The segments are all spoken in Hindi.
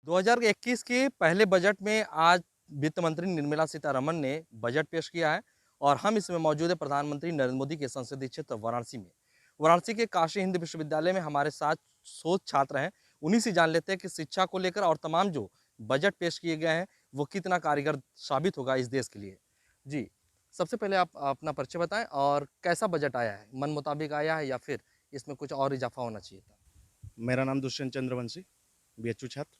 2021 के पहले बजट में आज वित्त मंत्री निर्मला सीतारमण ने बजट पेश किया है और हम इसमें मौजूद है प्रधानमंत्री नरेंद्र मोदी के संसदीय क्षेत्र वाराणसी में। वाराणसी के काशी हिंद विश्वविद्यालय में हमारे साथ शोध छात्र हैं। उन्हीं से जान लेते हैं कि शिक्षा को लेकर और तमाम जो बजट पेश किए गए हैं वो कितना कारगर साबित होगा इस देश के लिए। जी, सबसे पहले आप अपना परिचय बताएं और कैसा बजट आया है, मन मुताबिक आया है या फिर इसमें कुछ और इजाफा होना चाहिए था। मेरा नाम दुष्यंत चंद्रवंशी, बीएचयू छात्र।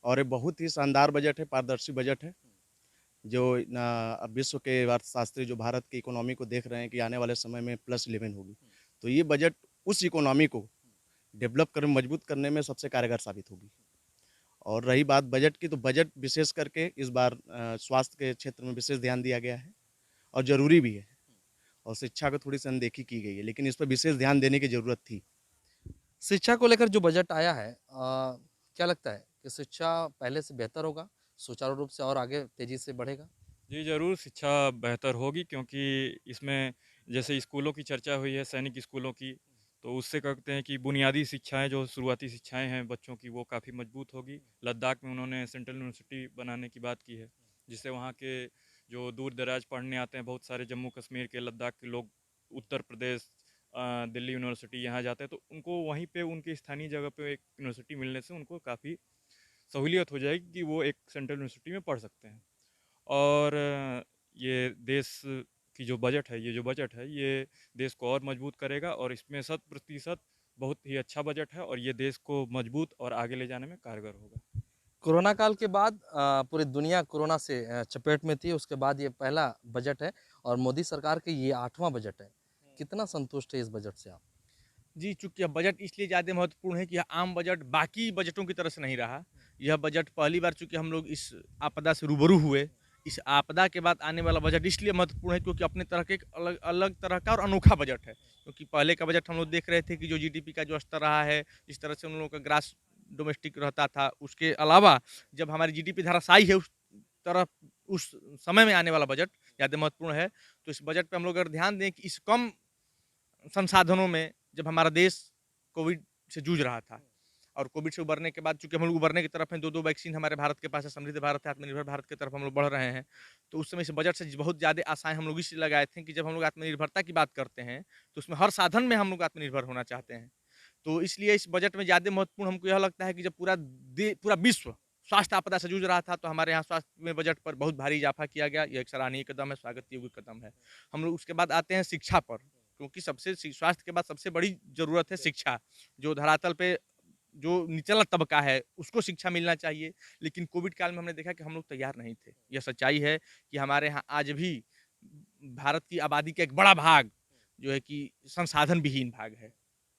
और ये बहुत ही शानदार बजट है, पारदर्शी बजट है, जो विश्व के अर्थशास्त्री जो भारत की इकोनॉमी को देख रहे हैं कि आने वाले समय में +11 होगी। तो ये बजट उस इकोनॉमी को डेवलप करने, मजबूत करने में सबसे कारगर साबित होगी। और रही बात बजट की, तो बजट विशेष करके इस बार स्वास्थ्य के क्षेत्र में विशेष ध्यान दिया गया है और ज़रूरी भी है। और शिक्षा को थोड़ी सी अनदेखी की गई है, लेकिन इस पर विशेष ध्यान देने की ज़रूरत थी। शिक्षा को लेकर जो बजट आया है क्या लगता है कि शिक्षा पहले से बेहतर होगा, सुचारू रूप से और आगे तेजी से बढ़ेगा? जी, ज़रूर शिक्षा बेहतर होगी क्योंकि इसमें जैसे स्कूलों की चर्चा हुई है, सैनिक स्कूलों की, तो उससे कहते हैं कि बुनियादी शिक्षाएँ जो शुरुआती शिक्षाएँ हैं बच्चों की, वो काफ़ी मजबूत होगी। लद्दाख में उन्होंने सेंट्रल यूनिवर्सिटी बनाने की बात की है, जिससे वहाँ के जो दूर-दराज पढ़ने आते हैं, बहुत सारे जम्मू कश्मीर के, लद्दाख के लोग उत्तर प्रदेश दिल्ली यूनिवर्सिटी यहाँ जाते हैं, तो उनको वहीं पे उनकी स्थानीय जगह पे एक यूनिवर्सिटी मिलने से उनको काफ़ी सहूलियत हो जाएगी कि वो एक सेंट्रल यूनिवर्सिटी में पढ़ सकते हैं। और ये देश की जो बजट है, ये जो बजट है, ये देश को और मजबूत करेगा और इसमें 100% बहुत ही अच्छा बजट है और ये देश को मजबूत और आगे ले जाने में कारगर होगा। कोरोना काल के बाद पूरी दुनिया कोरोना से चपेट में थी, उसके बाद ये पहला बजट है और मोदी सरकार के ये 8वां बजट है। कितना संतुष्ट है इस बजट से आप? जी, चूँकि यह बजट इसलिए ज़्यादा महत्वपूर्ण है कि यह आम बजट बाकी बजटों की तरह से नहीं रहा। यह बजट पहली बार चूँकि हम लोग इस आपदा से रूबरू हुए, इस आपदा के बाद आने वाला बजट इसलिए महत्वपूर्ण है क्योंकि अपने तरह के एक अलग अलग तरह का और अनोखा बजट है। क्योंकि पहले का बजट हम लोग देख रहे थे कि जो जीडीपी का जो स्तर रहा है, जिस तरह से उन लोगों का ग्रॉस डोमेस्टिक रहता था, उसके अलावा जब हमारी जीडीपी धराशायी है, उस तरफ उस समय में आने वाला बजट ज़्यादा महत्वपूर्ण है। तो इस बजट पे हम लोग अगर ध्यान दें कि इस कम संसाधनों में जब हमारा देश कोविड से जूझ रहा था और कोविड से उबरने के बाद चूंकि हम लोग उबरने की तरफ हैं, 2-2 वैक्सीन हमारे भारत के पास है, समृद्ध भारत है, आत्मनिर्भर भारत की तरफ हम लोग बढ़ रहे हैं। तो उस समय इस बजट से बहुत ज़्यादा आशाएँ हम लोग इसलिए लगाए थे कि जब हम लोग आत्मनिर्भरता की बात करते हैं, तो उसमें हर साधन में हम लोग आत्मनिर्भर होना चाहते हैं। तो इसलिए इस बजट में ज़्यादा महत्वपूर्ण हमको यह लगता है कि जब पूरा विश्व स्वास्थ्य आपदा से जूझ रहा था, तो हमारे यहाँ स्वास्थ्य में बजट पर बहुत भारी इजाफा किया गया। ये एक सराहनीय कदम है, स्वागत योग्य कदम है। हम लोग उसके बाद आते हैं शिक्षा पर, क्योंकि स्वास्थ्य के बाद सबसे बड़ी ज़रूरत है शिक्षा। जो धरातल पे जो निचला तबका है, उसको शिक्षा मिलना चाहिए। लेकिन कोविड काल में हमने देखा कि हम लोग तैयार नहीं थे। यह सच्चाई है कि हमारे यहाँ आज भी भारत की आबादी का एक बड़ा भाग जो है कि संसाधन विहीन भाग है।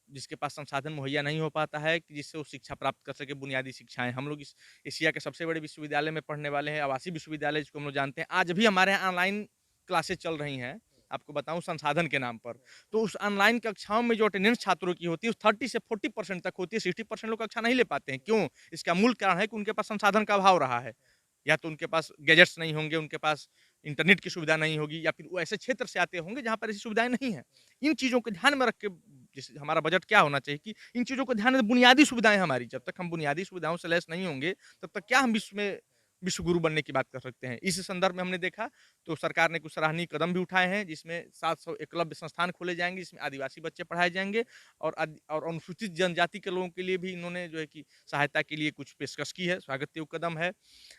जिसके पास संसाधन मुहैया नहीं हो पाता है कि जिससे वो शिक्षा प्राप्त कर सके, बुनियादी शिक्षाएँ। हम लोग इस एशिया के सबसे बड़े विश्वविद्यालय में पढ़ने वाले हैं, आवासीय विश्वविद्यालय जिसको हम लोग जानते हैं। आज भी हमारे यहाँ ऑनलाइन क्लासेस चल रही हैं, आपको बताऊँ संसाधन के नाम पर। तो उस ऑनलाइन कक्षाओं में जो अटेंडेंस छात्रों की होती है, उस 30 से 40% तक होती है, 60% लोग कक्षा नहीं ले पाते हैं। क्यों? इसका मूल कारण है कि उनके पास संसाधन का अभाव रहा है। या तो उनके पास गैजेट्स नहीं होंगे, उनके पास इंटरनेट की सुविधा नहीं होगी या फिर वो ऐसे क्षेत्र से आते होंगे जहाँ पर ऐसी सुविधाएँ नहीं हैं। इन चीज़ों को ध्यान में रख के जैसे हमारा बजट क्या होना चाहिए कि इन चीज़ों को ध्यान में बुनियादी सुविधाएँ हमारी जब तक हम बुनियादी सुविधाओं से लैस नहीं होंगे, तब तक क्या हम विश्व गुरु बनने की बात कर सकते हैं। इस संदर्भ में हमने देखा तो सरकार ने कुछ सराहनीय कदम भी उठाए हैं, जिसमें 700 एकलव्य संस्थान खोले जाएँगे, जिसमें आदिवासी बच्चे पढ़ाए जाएँगे और अनुसूचित जनजाति के लोगों के लिए भी इन्होंने जो है कि सहायता के लिए कुछ पेशकश की है, स्वागत योग्य कदम है।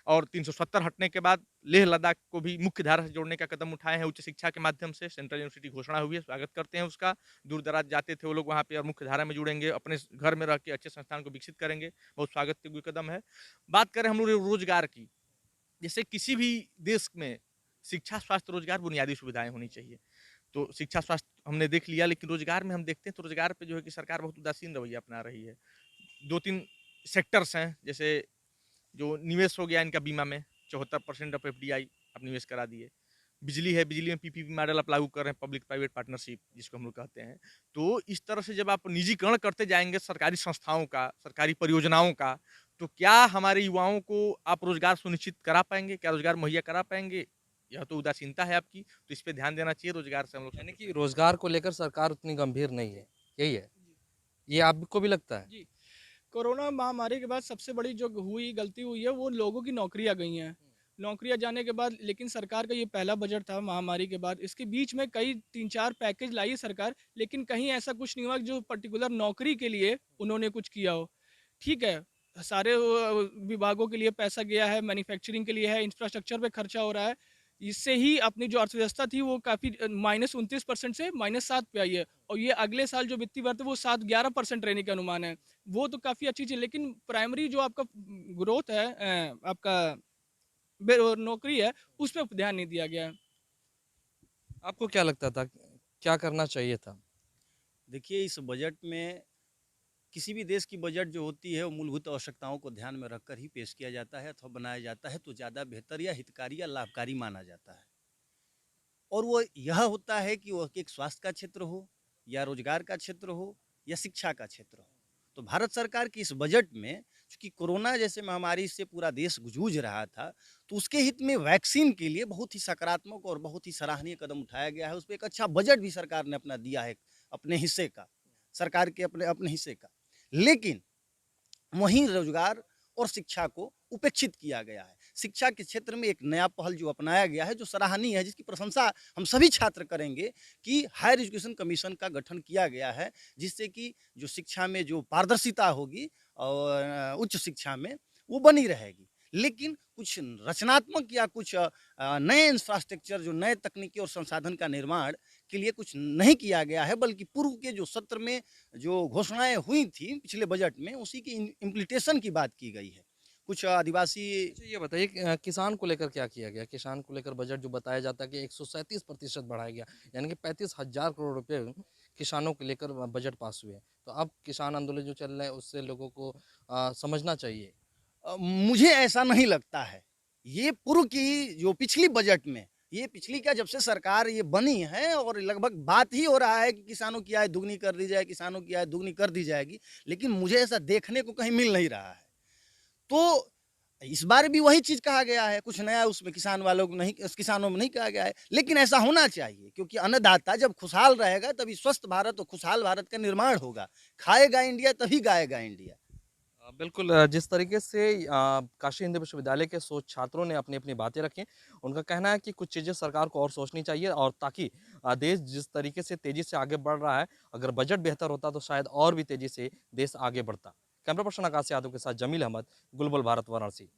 और 370 हटने के बाद लेह लद्दाख को भी मुख्य धारा से जोड़ने का कदम उठाए हैं उच्च शिक्षा के माध्यम से। सेंट्रल यूनिवर्सिटी घोषणा हुई है, स्वागत करते हैं उसका। दूर-दराज जाते थे वो लोग वहाँ पे और मुख्य धारा में जुड़ेंगे, अपने घर में रह के अच्छे संस्थान को विकसित करेंगे, बहुत स्वागत योग्य कदम है। बात करें हम लोग रोज़गार की, जैसे किसी भी देश में शिक्षा, स्वास्थ्य, रोज़गार बुनियादी सुविधाएँ होनी चाहिए। तो शिक्षा, स्वास्थ्य हमने देख लिया, लेकिन रोज़गार में हम देखते हैं तो रोज़गार पे जो है कि सरकार बहुत उदासीन रवैया अपना रही है। 2-3 सेक्टर्स हैं, जैसे जो निवेश हो गया इनका बीमा में 74% ऑफ एफडीआई आप निवेश करा दिए। बिजली है, बिजली में पीपीपी मॉडल आप लागू कर रहे हैं, पब्लिक प्राइवेट पार्टनरशिप जिसको हम लोग कहते हैं। तो इस तरह से जब आप निजीकरण करते जाएँगे सरकारी संस्थाओं का, सरकारी परियोजनाओं का, तो क्या हमारे युवाओं को आप रोज़गार सुनिश्चित करा पाएँगे? क्या रोज़गार मुहैया करा पाएँगे? यह तो उदासीनता है आपकी, तो इस पे ध्यान देना चाहिए, रोज़गार से हम लोग यानी संतुष्ट कि नहीं हैं। रोजगार को लेकर सरकार उतनी गंभीर नहीं है, यही है? ये आपको भी लगता है? जी। कोरोना महामारी के बाद सबसे बड़ी जो हुई गलती हुई है वो लोगों की नौकरियां गई हैं। नौकरियां जाने के बाद लेकिन सरकार का ये पहला बजट था महामारी के बाद। इसके बीच में कई 3-4 पैकेज लाई है सरकार, लेकिन कहीं ऐसा कुछ नहीं हुआ कि जो पर्टिकुलर नौकरी के लिए उन्होंने कुछ किया हो। ठीक है, सारे विभागों के लिए पैसा गया है, मैन्युफैक्चरिंग के लिए है, इंफ्रास्ट्रक्चर पे खर्चा हो रहा है। इससे ही अपनी जो अर्थव्यवस्था थी वो काफ़ी -29% से -7 पे आई है और ये अगले साल जो वित्तीय वर्ष है वो 7-11% रहने का अनुमान है। वो तो काफ़ी अच्छी चीज़ है, लेकिन प्राइमरी जो आपका ग्रोथ है आपका नौकरी है, उस पे ध्यान नहीं दिया गया है। आपको क्या लगता था, क्या करना चाहिए था? देखिए, इस बजट में किसी भी देश की बजट जो होती है वो मूलभूत आवश्यकताओं को ध्यान में रखकर ही पेश किया जाता है अथवा बनाया जाता है, तो ज़्यादा बेहतर या हितकारी या लाभकारी माना जाता है। और वो यह होता है कि वो एक स्वास्थ्य का क्षेत्र हो या रोजगार का क्षेत्र हो या शिक्षा का क्षेत्र हो। तो भारत सरकार की इस बजट में चूँकि कोरोना जैसे महामारी से पूरा देश जूझ रहा था, तो उसके हित में वैक्सीन के लिए बहुत ही सकारात्मक और बहुत ही सराहनीय कदम उठाया गया है। उस पे एक अच्छा बजट भी सरकार ने अपना दिया है, अपने हिस्से का, सरकार के अपने अपने हिस्से का। लेकिन वहीं रोजगार और शिक्षा को उपेक्षित किया गया है। शिक्षा के क्षेत्र में एक नया पहल जो अपनाया गया है, जो सराहनीय है, जिसकी प्रशंसा हम सभी छात्र करेंगे कि हायर एजुकेशन कमीशन का गठन किया गया है, जिससे कि जो शिक्षा में जो पारदर्शिता होगी और उच्च शिक्षा में वो बनी रहेगी। लेकिन कुछ रचनात्मक या कुछ नए इंफ्रास्ट्रक्चर जो नए तकनीकी और संसाधन का निर्माण के लिए कुछ नहीं किया गया है, बल्कि पूर्व के जो सत्र में जो घोषणाएँ हुई थी पिछले बजट में, उसी की इम्प्लीमेंटेशन की बात की गई है। कुछ आदिवासी अच्छा ये बताइए कि, किसान को लेकर क्या किया गया? किसान को लेकर बजट जो बताया जाता है कि 137% बढ़ाया गया, यानी कि 35,000 करोड़ रुपए किसानों को लेकर बजट पास हुए हैं। तो अब किसान आंदोलन जो चल रहा है उससे लोगों को समझना चाहिए। मुझे ऐसा नहीं लगता है। ये पूर्व की जो पिछली बजट में, ये पिछली क्या जब से सरकार ये बनी है और लगभग बात ही हो रहा है कि किसानों की आय दुगनी कर दी जाए, किसानों की आय दुगनी कर दी जाएगी, लेकिन मुझे ऐसा देखने को कहीं मिल नहीं रहा है। तो इस बार भी वही चीज़ कहा गया है, कुछ नया उसमें किसान वालों को नहीं, किसानों में नहीं कहा गया है, लेकिन ऐसा होना चाहिए क्योंकि अन्नदाता जब खुशहाल रहेगा तभी स्वस्थ भारत और खुशहाल भारत का निर्माण होगा। खाएगा इंडिया तभी गाएगा इंडिया। बिल्कुल जिस तरीके से काशी हिंदू विश्वविद्यालय के शोध छात्रों ने अपनी-अपनी बातें रखी, उनका कहना है कि कुछ चीज़ें सरकार को और सोचनी चाहिए और ताकि देश जिस तरीके से तेज़ी से आगे बढ़ रहा है, अगर बजट बेहतर होता तो शायद और भी तेज़ी से देश आगे बढ़ता। कैमरा पर्सन आकाश यादव के साथ जमील अहमद, ग्लोबल भारत वाराणसी।